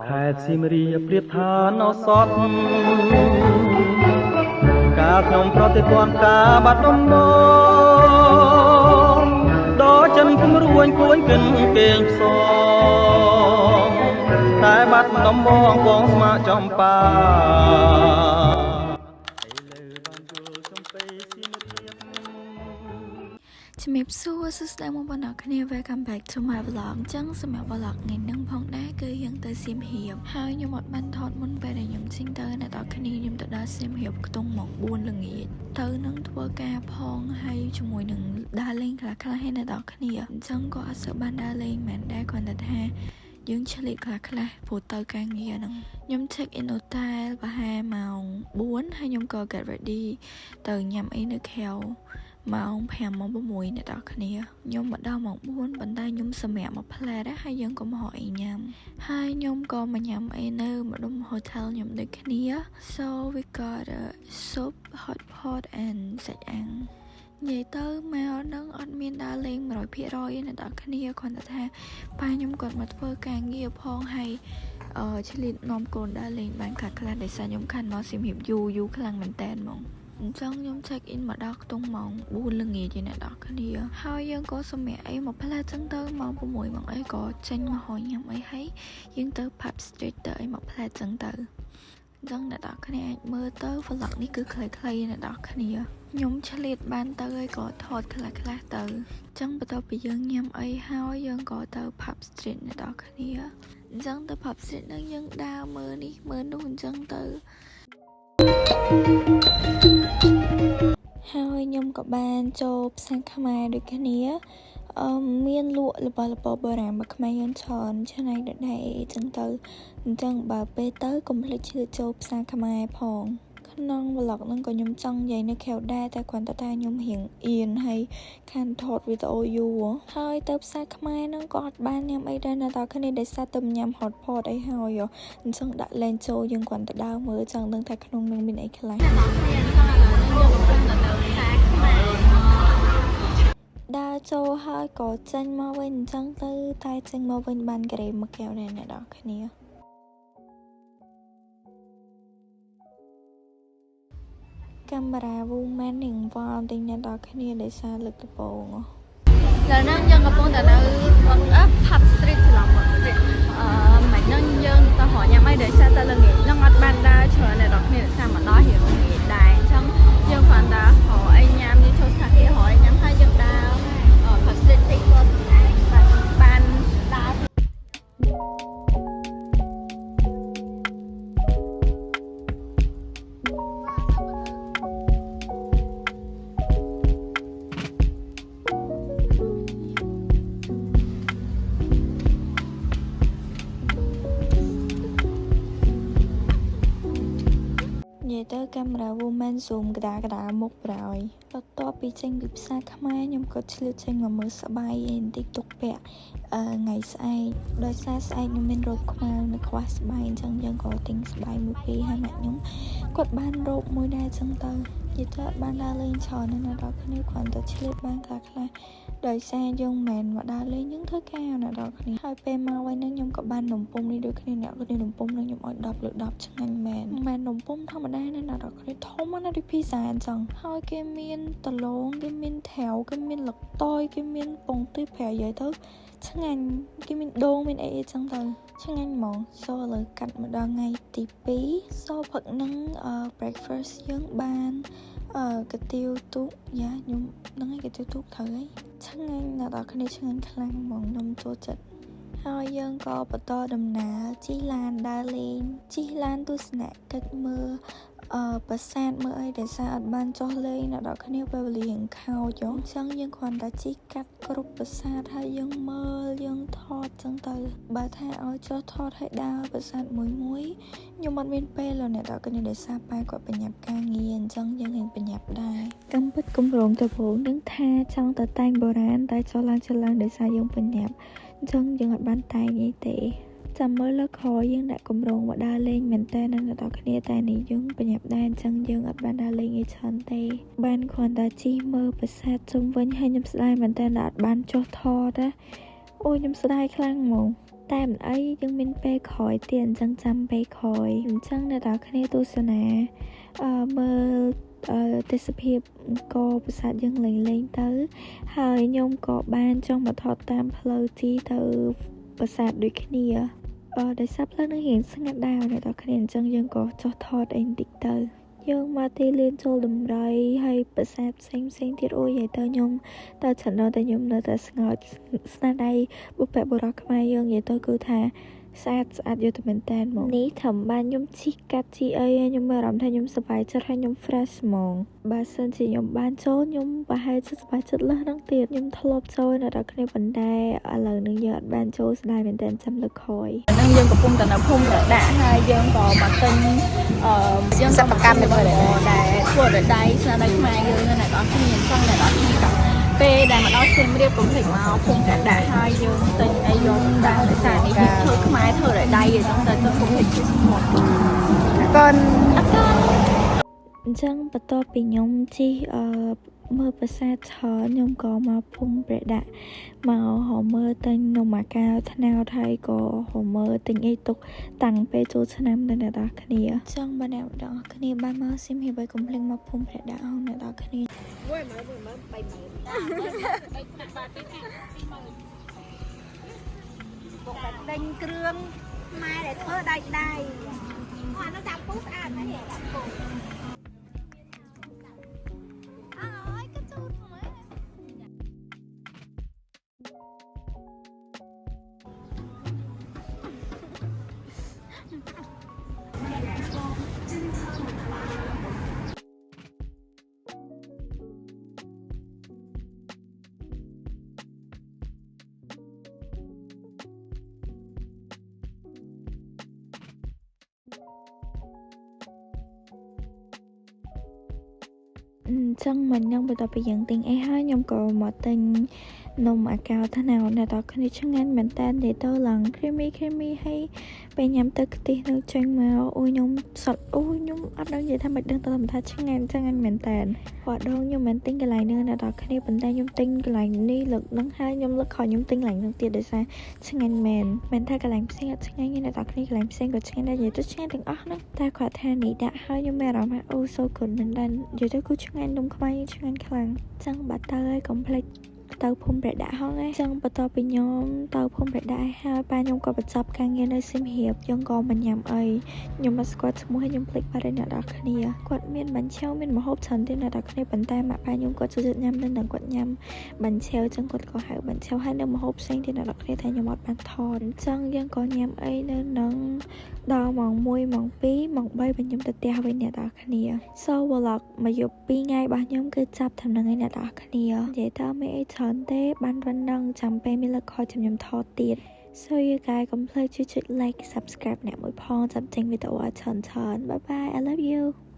ខេត្តសៀមរាបប្រៀបថានៅសតកាលខ្ញុំប្រតិព័ន្ធការបាត់ដំបងដល់ចិនគំរួញគួនកិនគេងផ្សងតែបាត់ដំបងកងស្មាចំបាជំរាបសួរសួស្តីមកបងប្អូនគ្នា Welcome back to my vlog ចឹងសម្រាប់ vlog ថ្ងៃនេះផងដែរគឺយើងទៅសៀមរាបហើយខ្ញុំអត់បានថតមុនពេលដែលខ្ញុំចេញទៅអ្នកនរគ្នាខ្ញុំទៅដល់សៀមរាបខ្ទង់ម៉ោង 4 ល្ងាចទៅនឹងធ្វើការផងហើយជាមួយនឹងដើរលេងខ្លះៗហើយអ្នកនរគ្នាអញ្ចឹងក៏អត់សូវបានដើរលេងមែនដែរគ្រាន់តែថាយើងឆ្លៀតខ្លះព្រោះទៅការងារហ្នឹងខ្ញុំ check in hotel ប្រហែលម៉ោង 4 ហើយខ្ញុំក៏ get ready ទៅញ៉ាំអីនៅខែវម៉ោង 5 ម៉ោង 6 អ្នកនរគ្នាខ្ញុំមកដល់ម៉ោង 4 ប៉ុន្តែខ្ញុំសម្រាប់មកផ្លែដែរហើយយើងក៏មកហៅអីញ៉ាំហើយខ្ញុំក៏មកញ៉ាំអីនៅម្ដុំ hotel ខ្ញុំដូចគ្នា so we got a soup hot pot and សាច់អាំងនិយាយទៅមកនឹងអត់មានដើរលេង 100% ទេអ្នកនរគ្នាគ្រាន់តែថាប៉ាខ្ញុំគាត់មកធ្វើការងារផងហើយឆ្លៀតនាំកូនដើរលេងបានខ្លះៗដោយសារខ្ញុំខាន់មកសៀមរាបយូរខ្លាំងមែនតើហ្មងអញ្ចឹងខ្ញុំ check in មកដល់ខ្ទង់ម៉ោង 4 ល្ងាចទេអ្នកនរគ្នាហើយយើងក៏សម្រាប់អីមកផ្លែចឹងទៅម៉ោង 6 ម៉ោងអីក៏ចេញមកហៅញ៉ាំអីហើយយើងទៅ pub street ទៅអីមកផ្លែចឹងទៅអញ្ចឹងអ្នកនរគ្នាអាចមើលទៅ vlog នេះគឺខ្លីៗអ្នកនរគ្នាខ្ញុំឆ្លៀតបានទៅហើយក៏ថតខ្លះទៅអញ្ចឹងបន្ទាប់ពីយើងញ៉ាំអីហើយយើងក៏ទៅ pub street អ្នកនរគ្នាអញ្ចឹងទៅ pub street ហ្នឹងយើងដើរមើលនេះមើលនោះអញ្ចឹងទៅហើយខ្ញុំក៏បានចូលផ្សារខ្មែរដូចគ្នាមានលក់របស់របរបុរាណរបស់ខ្មែរយើងច្រើនឆ្នៃដដែលអីចឹងទៅអញ្ចឹងបើពេលទៅកុំភ្លេចឈឺចូលផ្សារខ្មែរផងក្នុង vlog ហ្នឹងក៏ខ្ញុំចង់និយាយនៅខែវដែរតែគ្រាន់តែខ្ញុំរៀងអៀនហើយខានថតវីដេអូយូរហើយទៅផ្សារខ្មែរហ្នឹងក៏អត់បានញ៉ាំអីដែរណាតើគ្នាដោយសារទៅញ៉ាំ hot pot អីហើយអញ្ចឹងដាក់លេងចូលយើងគ្រាន់តែដើរមើលចង់ដឹងថាក្នុងហ្នឹងមានអីខ្លះដើរចូលហើយក៏ចេញមកវិញអញ្ចឹងទៅតែចេញមកវិញបានការ៉េមួយកែវដែរអ្នកនរគ្នាកាមេរ៉ា woman នឹងវល់តែអ្នកនរគ្នាដោយសារលើកដំបូងឥឡូវហ្នឹងយើងកំពុងតែនៅ pub street ច្រឡំ pub street មិនហ្នឹងយើងទៅរកញ៉ាំអីដោយសារតែល្ងាចហ្នឹងអត់បានដើរច្រើនអ្នកនរគ្នាដោយសារមកដល់រៀងល្ងាចដែរអញ្ចឹងយើងគ្រាន់តែរកអីញ៉ាំនេះចូលស្ថានភាពរកអីញ៉ាំហើយយើងដើរ pub street តិចគាត់បានដើរនិយាយទៅកាមេរ៉ា woman zoom ក្តារមុខប្រហើយបន្ទាប់ពីចេញពីផ្សារខ្មែរខ្ញុំក៏ឆ្លៀតចេញមកមើលស្បែកឯបន្តិចទុកពាក់ថ្ងៃស្អែកដោយសារស្អែកខ្ញុំមានរោគខ្មៅនៅខ្វះស្បែកអញ្ចឹងយើងក៏ទិញស្បែកមួយពីរហើយម៉ាក់ខ្ញុំគាត់បានរោគមួយដែរអញ្ចឹងទៅនិយាយទៅបានដើរលេងច្រើនណាស់ដល់គ្នាគ្រាន់តែឆ្លៀតបានខ្លះដោយសារយើងមិនមែនមកដើរលេងយើងធ្វើការណាដល់គ្នាហើយពេលមកវិញហ្នឹងខ្ញុំក៏បាននំពុំនេះដូចគ្នាអ្នកគ្នានំពុំនឹងខ្ញុំឲ្យ10លើ10ឆ្ងាញ់មែននំពុំធម្មតាណាដល់គ្នាធំណាស់ដូចភីហ្សាអញ្ចឹងហើយគេមានដលងគេមានថែវគេមានលឹកតយគេមានពងទាប្រៃនិយាយទៅឆ្ងាញ់គេមានដូងមានអីចឹងទៅឆ្ងាញ់ហ្មងសូឥឡូវកាត់មកដល់ថ្ងៃទី2សូព្រឹកហ្នឹងbreakfast យើងបានកាទៀវទូកយ៉ាខ្ញុំហ្នឹងឯងកាទៀវទូកត្រូវហើយឆ្ងាញ់ណាស់ដល់គ្នាឆ្ងាញ់ខ្លាំងហ្មងខ្ញុំចូលចិត្តហើយយើងក៏បន្តដំណើរជិះឡានដើរលេងជិះឡានទស្សនកិច្ចមើលប្រាសាទមើលអីដែលសារអត់បានចុះលេងដល់គ្នាពេលវេលារៀងខោចអញ្ចឹងយើងគ្រាន់តែជិះកាត់គ្រប់ប្រាសាទហើយយើងមើលយើងថតអញ្ចឹងទៅបើថាឲ្យចុះថតឲ្យដើរប្រាសាទមួយខ្ញុំអត់មានពេលលោកអ្នកដល់គ្នាដោយសារប៉ែគាត់បញ្ញាប់ការងារអញ្ចឹងយើងរៀងបញ្ញាប់ដែរកំពិតគម្រោងទៅព្រោះនឹងថាចង់ទៅតែងបុរាណតែចុះឡើងដោយសារយើងបញ្ញាប់អញ្ចឹងយើងអត់បានតែងអីទេចាំមើលលើក្រោយយើងដាក់កម្រងមកដើរលេងមែនតើអ្នកនរគ្នាតែនេះយើងបញ្ញាប់ដែរអញ្ចឹងយើងអត់បានដើរលេងអីច្រើនទេបានគ្រាន់តែជិះមើលប្រាសាទជុំវិញហើយខ្ញុំស្ដាយមែនតើអត់បានចុះថតណាអូខ្ញុំស្ដាយខ្លាំងហ្មង តែមិនអីយើងមានពេលក្រោយទៀតអញ្ចឹងចាំពេលក្រោយអញ្ចឹងអ្នកនរគ្នាទស្សនាមើលទេសភាពក៏ប្រាសាទយើងលេងទៅហើយខ្ញុំក៏បានចង់មកថតតាមផ្លូវទីទៅប្រាសាទដូចគ្នាដោយសារផ្លូវនឹងរៀងស្ងាត់ដែរអ្នកនរគ្នាអញ្ចឹងយើងក៏ចុះថតអីបន្តិចទៅយើងមកទីលានចូលដំរីហើយប្រាសាទផ្សេងទៀតអូយទៅខ្ញុំទៅចំណុចតែខ្ញុំនៅតែស្ងើចស្នាដៃបុព្វបុរសខ្មែរយើងនិយាយទៅគឺថាស្អាតយកទៅមែនតើហ្មងនេះធំបានខ្ញុំជីកកាត់ជីអីខ្ញុំមានអារម្មណ៍ថាខ្ញុំសប្បាយចិត្តហើយខ្ញុំ fresh ហ្មងបើសិនជាខ្ញុំបានចូលខ្ញុំប្រហែលជាសប្បាយចិត្តលើសហ្នឹងទៀតខ្ញុំធ្លាប់ចូលនៅដល់គ្នាប៉ុន្តែឥឡូវនេះយើងអត់បានចូលស្ដាយមែនតើចាំលើកក្រោយហ្នឹងយើងកំពុងតែនៅភូមិប្រដាក់ហើយយើងក៏មកទិញយើងសិប្បកម្មដែលធ្វើដោយដៃស្នាដៃខ្មែរយើងនៅដល់គ្នាអញ្ចឹងនៅដល់គ្នាពេលដែលមកដល់សៀមរាបកុំភ្លេចមកភូមិប្រដាក់ហើយយើងទិញអីយកតាមដោយសារនេះធ្វើខ្មែរធ្វើដោយដៃអញ្ចឹងតែចុះកុំភ្លេចជួយ support កូនអញ្ចឹងបន្ទាប់ពីខ្ញុំជិះមើលប្រាសាទច្រើនខ្ញុំក៏មកភូមិប្រដាក់មកហៅមើលទិញនំអាកោថ្នោតហើយក៏ហៅមើលទិញអីទុកតាំងពេលចូលឆ្នាំនៅអ្នកនរគ្នាអញ្ចឹងបើអ្នកនរគ្នាបានមកសៀមរាបហើយកុំភ្លេចមកភូមិប្រដាក់អស់អ្នកនរគ្នាដេញគ្រឿងម៉ែដែលធ្វើដៃអានោះតាមពុះស្អាតណាស់ហ៎តាមពុះអើយក៏ជូតមកចឹងមិញខ្ញុំបន្ទាប់ពីយើងទិញអីហើយខ្ញុំក៏មកទិញនំអាកោថ្នោតអ្នកនរគ្នាឆ្ងាញ់មែនតើនិយាយទៅឡើង creamy ហើយពេលញ៉ាំទៅខ្ទិះនៅចេញមកអូយខ្ញុំសត់អូយខ្ញុំអត់ដឹងនិយាយថាមិនដឹងទៅថាឆ្ងាញ់ចឹងមែនតើគាត់ដងខ្ញុំមិនទិញកន្លែងនេះអ្នកនរគ្នាប៉ុន្តែខ្ញុំទិញកន្លែងនេះលើកហ្នឹងហើយខ្ញុំលើកខខ្ញុំទិញកន្លែងហ្នឹងទៀតដោយសារឆ្ងាញ់មែនថាកន្លែងផ្សេងអត់ឆ្ងាញ់ទេអ្នកនរគ្នាកន្លែងផ្សេងក៏ឆ្ងាញ់ដែរនិយាយទៅឆ្ងាញ់ទាំងអស់ហ្នឹងតែគាត់ថានេះដាក់ហើយខ្ញុំមានអារម្មណ៍ថាអូ so good មែនដែរនិយាយទៅគឺឆ្ងាញ់នំខ្មែរឆ្ងាញ់ខ្លាំងចឹងបាត់ទៅហើយកុំភ្លេចទៅភូមិប្រដាក់ហងឯងចឹងបន្ទាប់ពីខ្ញុំទៅភូមិប្រដាក់ហើយប៉ាខ្ញុំក៏បញ្ចប់ការងារនៅសៀមរាបយើងក៏មិនញ៉ាំអីខ្ញុំមិនស្គាល់ឈ្មោះហើយខ្ញុំភ្លេចបាត់ហើយអ្នកនរគ្នាគាត់មានបាញ់ឆាវមានម្ហូបច្រើនទៀតអ្នកនរគ្នាប៉ុន្តែម៉ាក់ប៉ាខ្ញុំគាត់ចូលចិត្តញ៉ាំនឹងគាត់ញ៉ាំបាញ់ឆាវចឹងគាត់ក៏ហៅបាញ់ឆាវហើយនៅម្ហូបផ្សេងទៀតអ្នកនរគ្នាតែខ្ញុំអត់បានថតចឹងយើងក៏ញ៉ាំអីនៅនឹងដល់ម៉ោង1ម៉ោង2ម៉ោង3បើខ្ញុំទៅផ្ទះវិញអ្នកនរគ្នា So vlog មកយប់2ថ្ងៃរបស់ខ្ញុំគឺចាប់តាមនឹងឯអ្នកនរគ្នានិយាយទៅមានអីច្រើនទេបានប៉ុណ្ណឹងចាំពេលមានលើកខលខ្ញុំថតទៀត So you guys កុំភ្លេចជួយចុច like subscribe អ្នកមួយផងចាំចេញវីដេអូឲ្យច្រើន Bye bye I love you